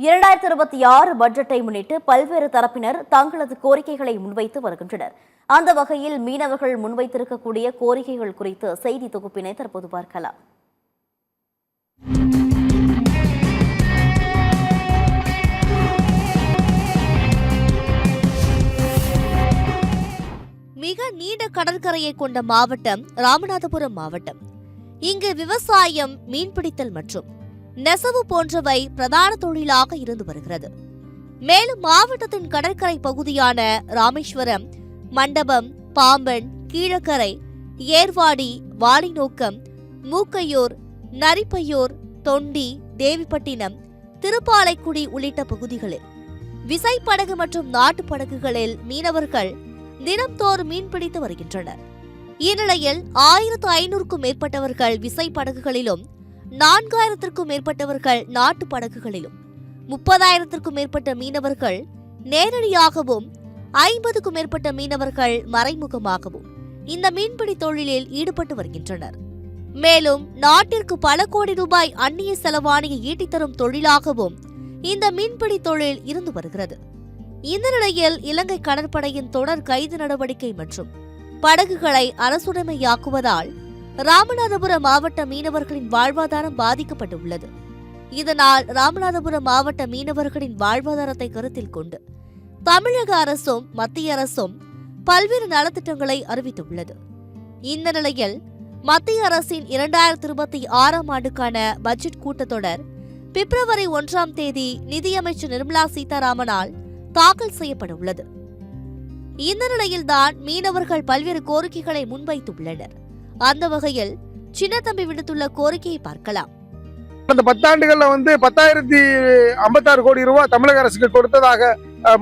2026 பட்ஜெட்டை முன்னிட்டு பல்வேறு தரப்பினர் தங்களது கோரிக்கைகளை முன்வைத்து வருகின்றனர். அந்த வகையில் மீனவர்கள் முன்வைத்திருக்கக்கூடிய கோரிக்கைகள் குறித்து செய்தி தொகுப்பினை தற்போது பார்க்கலாம். மிக நீண்ட கடற்கரையை கொண்ட மாவட்டம் ராமநாதபுரம் மாவட்டம். இங்கு விவசாயம், மீன்பிடித்தல் மற்றும் நெசவு போன்றவை பிரதான தொழிலாக இருந்து வருகிறது. மேலும் மாவட்டத்தின் கடற்கரை பகுதியான ராமேஸ்வரம், மண்டபம், பாம்பன், கீழக்கரை, ஏர்வாடி, வாலிநோக்கம், மூக்கையூர், நரிப்பையூர், தொண்டி, தேவிப்பட்டினம், திருப்பாலைக்குடி உள்ளிட்ட பகுதிகளில் விசைப்படகு மற்றும் நாட்டு படகுகளில் மீனவர்கள் தினம்தோறும் மீன்பிடித்து வருகின்றனர். இந்நிலையில் 1500க்கும் மேற்பட்டவர்கள் விசைப்படகுகளிலும், 4000த்திற்கும் மேற்பட்டவர்கள் நாட்டு படகுகளிலும், 30,000த்திற்கும் மேற்பட்ட மீனவர்கள் நேரடியாகவும், 50க்கும் மேற்பட்ட மீனவர்கள் மறைமுகமாகவும் இந்த மீன்பிடி தொழிலில் ஈடுபட்டு வருகின்றனர். மேலும் நாட்டிற்கு பல கோடி ரூபாய் அந்நிய செலவாணியை ஈட்டித்தரும் தொழிலாகவும் இந்த மீன்பிடி தொழில் இருந்து வருகிறது. இந்த நிலையில் இலங்கை கடற்படையின் தொடர் கைது நடவடிக்கை மற்றும் படகுகளை அரசுடைமையாக்குவதால் ராமநாதபுரம் மாவட்ட மீனவர்களின் வாழ்வாதாரம் பாதிக்கப்பட்டுள்ளது. இதனால் ராமநாதபுரம் மாவட்ட மீனவர்களின் வாழ்வாதாரத்தை கருத்தில் கொண்டு தமிழக அரசும் மத்திய அரசும் பல்வேறு நலத்திட்டங்களை அறிவித்துள்ளது. இந்த நிலையில் மத்திய அரசின் 2026ஆம் ஆண்டுக்கான பட்ஜெட் கூட்டத்தொடர் பிப்ரவரி 1ஆம் தேதி நிதியமைச்சர் நிர்மலா சீதாராமனால் தாக்கல் செய்யப்பட உள்ளது. இந்த நிலையில்தான் மீனவர்கள் பல்வேறு கோரிக்கைகளை முன்வைத்துள்ளனர். அந்த வகையில் சின்னத்தம்பி விடுத்துள்ள கோரிக்கையை பார்க்கலாம். கடந்த 10 ஆண்டுகள்ல 10,056 கோடி ரூபாய் தமிழக அரசுக்கு கொடுத்ததாக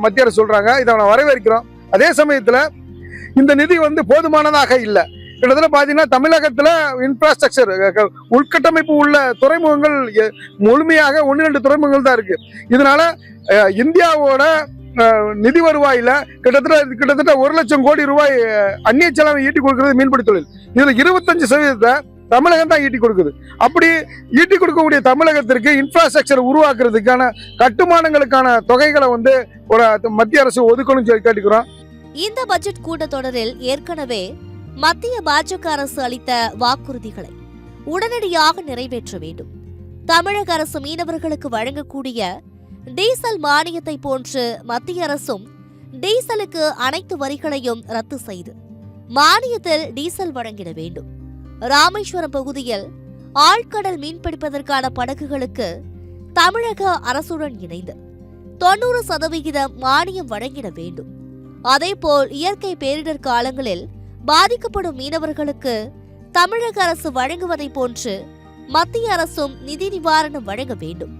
மத்திய அரசு சொல்றாங்க. இதை நான் வரவேற்கிறோம். அதே சமயத்துல இந்த நிதி போதுமானதாக இல்லை. கிட்டத்தட்ட பாத்தீங்கன்னா தமிழகத்துல இன்ஃப்ராஸ்ட்ரக்சர் உள்கட்டமைப்பு உள்ள துறைமுகங்கள் முழுமையாக 1-2 துறைமுகங்கள் தான் இருக்கு. இதனால இந்தியாவோட நிதி வருவாயில கிட்டத்தட்ட 1 லட்சம் கோடி ரூபாய் அந்நிய செலவை ஈட்டி கொடுக்கிறது மீன்பிடி தொழில். இதுல 25% தமிழகம் தான் ஈட்டி கொடுக்குது. அப்படி ஈட்டி கொடுக்கக்கூடிய தமிழகத்திற்கு இன்ஃப்ராஸ்ட்ரக்சர் உருவாக்குறதுக்கான கட்டுமானங்களுக்கான தொகைகளை ஒரு மத்திய அரசு ஒதுக்கணும் சொல்லி கேட்டுக்கிறோம். இந்த பட்ஜெட் கூட்டத்தொடரில் ஏற்கனவே மத்திய பாஜக அரசு அளித்த வாக்குறுதிகளை உடனடியாக நிறைவேற்ற வேண்டும். தமிழக அரசு மீனவர்களுக்கு வழங்கக்கூடிய டீசல் மானியத்தை போன்று மத்திய அரசும் டீசலுக்கு அனைத்து வரிகளையும் ரத்து செய்து மானியத்தில் டீசல் வழங்கிட வேண்டும். ராமேஸ்வரம் பகுதியில் ஆழ்கடல் மீன்பிடிப்பதற்கான படகுகளுக்கு தமிழக அரசுடன் இணைந்து 90% மானியம் வழங்கிட வேண்டும். அதேபோல் இயற்கை பேரிடர் காலங்களில் பாதிக்கப்படும் மீனவர்களுக்கு தமிழக அரசு வழங்குவதை போன்று மத்திய அரசும் நிதி நிவாரணம் வழங்க வேண்டும்.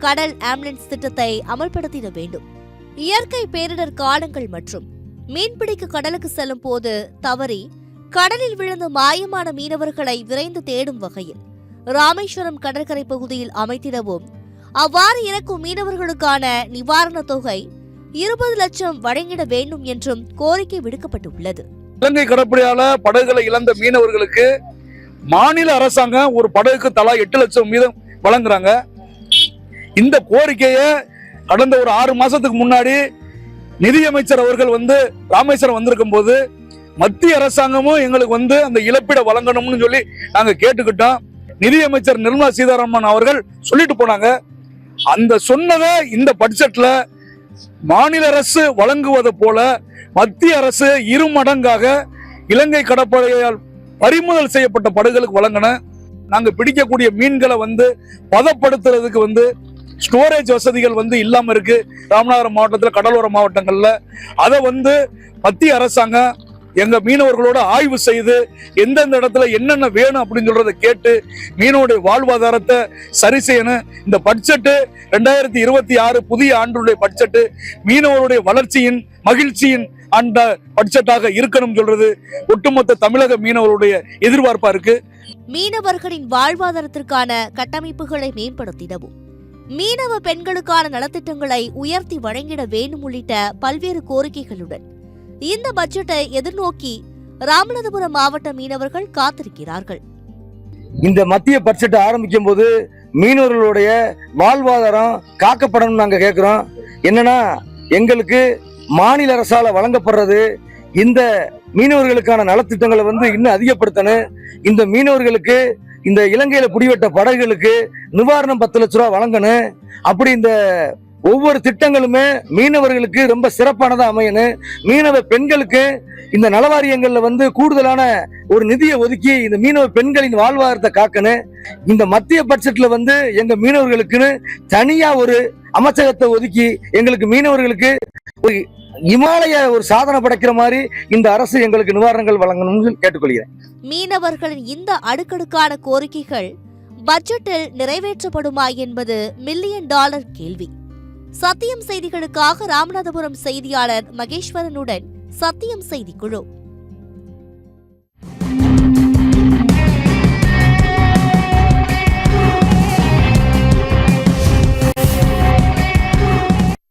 கடல் ஆம்புலன்ஸ் திட்டத்தை அமல்படுத்திட வேண்டும். இயற்கை பேரிடர் காலங்கள் மற்றும் மீன்பிடிக்க கடலுக்கு செல்லும் போது தவறி கடலில் விழுந்த மாயமான மீனவர்களை விரைந்து தேடும் வகையில் ராமேஸ்வரம் கடற்கரை பகுதியில் அமைத்திடவும், அவ்வாறு இறக்கும் மீனவர்களுக்கான நிவாரண தொகை 20 லட்சம் வழங்கிட வேண்டும் என்றும் கோரிக்கை விடுக்கப்பட்டுள்ளது. இலங்கை கடற்படையால படகுகளை இழந்த மீனவர்களுக்கு மாநில அரசாங்கம் ஒரு படகுக்கு தலா 8 லட்சம் வீதம் வழங்குறாங்க. இந்த கோரிக்கையை கடந்த ஒரு 6 மாசத்துக்கு முன்னாடி நிதியமைச்சர் அவர்கள் ராமேஸ்வரம் வந்திருக்கும் போது மத்திய அரசாங்கமும் எங்களுக்கு அந்த இழப்பீடை வழங்கணும்னு சொல்லி நாங்க கேட்டுக்கிட்டோம். நிதியமைச்சர் நிர்மலா சீதாராமன் அவர்கள் சொல்லிட்டு போனாங்க. அந்த சொன்னதை இந்த பட்ஜெட்ல மாநில அரசு வழங்குவதை போல மத்திய அரசு 2 மடங்காக இலங்கை கடற்படையால் பறிமுதல் செய்யப்பட்ட படகுகளுக்கு வழங்கின. நாங்க பிடிக்கக்கூடிய மீன்களை பதப்படுத்துறதுக்கு ஸ்டோரேஜ் வசதிகள் இல்லாம இருக்கு. ராமநாதபுரம் மாவட்டத்தில் கடலோர மாவட்டங்கள்ல அதை மத்திய அரசாங்கம் எங்க மீனவர்களோட ஆய்வு செய்து எந்தெந்த இடத்துல என்னென்ன வேணும் அப்படின்னு சொல்றதை கேட்டு மீனவருடைய வாழ்வாதாரத்தை சரி செய்யணும். இந்த பட்ஜெட்டு 2026 புதிய ஆண்டுடைய பட்ஜெட்டு மீனவருடைய வளர்ச்சியின் மகிழ்ச்சியின் அந்த பட்ஜெட்டாக இருக்கணும் சொல்றது ஒட்டுமொத்த தமிழக மீனவருடைய எதிர்பார்ப்பா இருக்கு. மீனவர்களின் வாழ்வாதாரத்திற்கான கட்டமைப்புகளை மேம்படுத்திடவும், மீனவ பெண்களுக்கான நலத்திட்டங்களை உயர்த்தி வழங்கிட வேண்டும் உள்ளிட்ட பல்வேறு கோரிக்கைகளுடன் இந்த பட்ஜெட்டை எதிர்நோக்கி ராமநாதபுரம் மாவட்ட மீனவர்கள் காத்திருக்கிறார்கள். இந்த மத்திய பட்ஜெட் ஆரம்பிக்கும் போது மீனவர்களுடைய வாழ்வாதாரம் காக்கப்படணும் நாங்க கேட்கிறோம். என்னன்னா எங்களுக்கு மாநில அரசால வழங்கப்படுறது இந்த மீனவர்களுக்கான நலத்திட்டங்களை இன்னும் அதிகப்படுத்தணும். இந்த மீனவர்களுக்கு இந்த இலங்கையில பிடிவட்ட படகுகளுக்கு நிவாரணம் 10 லட்ச ரூபா வழங்கணும். அப்படி இந்த ஒவ்வொரு திட்டங்களுமே மீனவர்களுக்கு ரொம்ப சிறப்பானதா அமையணும். மீனவ பெண்களுக்கு இந்த நலவாரியங்கள்ல கூடுதலான ஒரு நிதியை ஒதுக்கி இந்த மீனவ பெண்களின் வாழ்வாதாரத்தை காக்கணும். இந்த மத்திய பட்ஜெட்ல எங்க மீனவர்களுக்குன்னு தனியா ஒரு அமைச்சகத்தை ஒதுக்கி எங்களுக்கு மீனவர்களுக்கு ஒரு இமாலய ஒரு சாதனை படைக்கிற மாதிரி இந்த அரசு எங்களுக்கு நிவாரணங்கள் வழங்கணும்னு கேட்டுக்கொள்கிறேன். மீனவர்களின் இந்த அடுக்கடுக்கான கோரிக்கைகள் பட்ஜெட்டில் நிறைவேற்றப்படுமா என்பது $1 மில்லியன் கேள்வி. சத்தியம் செய்திகளுக்காக ராமநாதபுரம் செய்தியாளர் மகேஸ்வரனுடன் சத்தியம் செய்திக்குழு.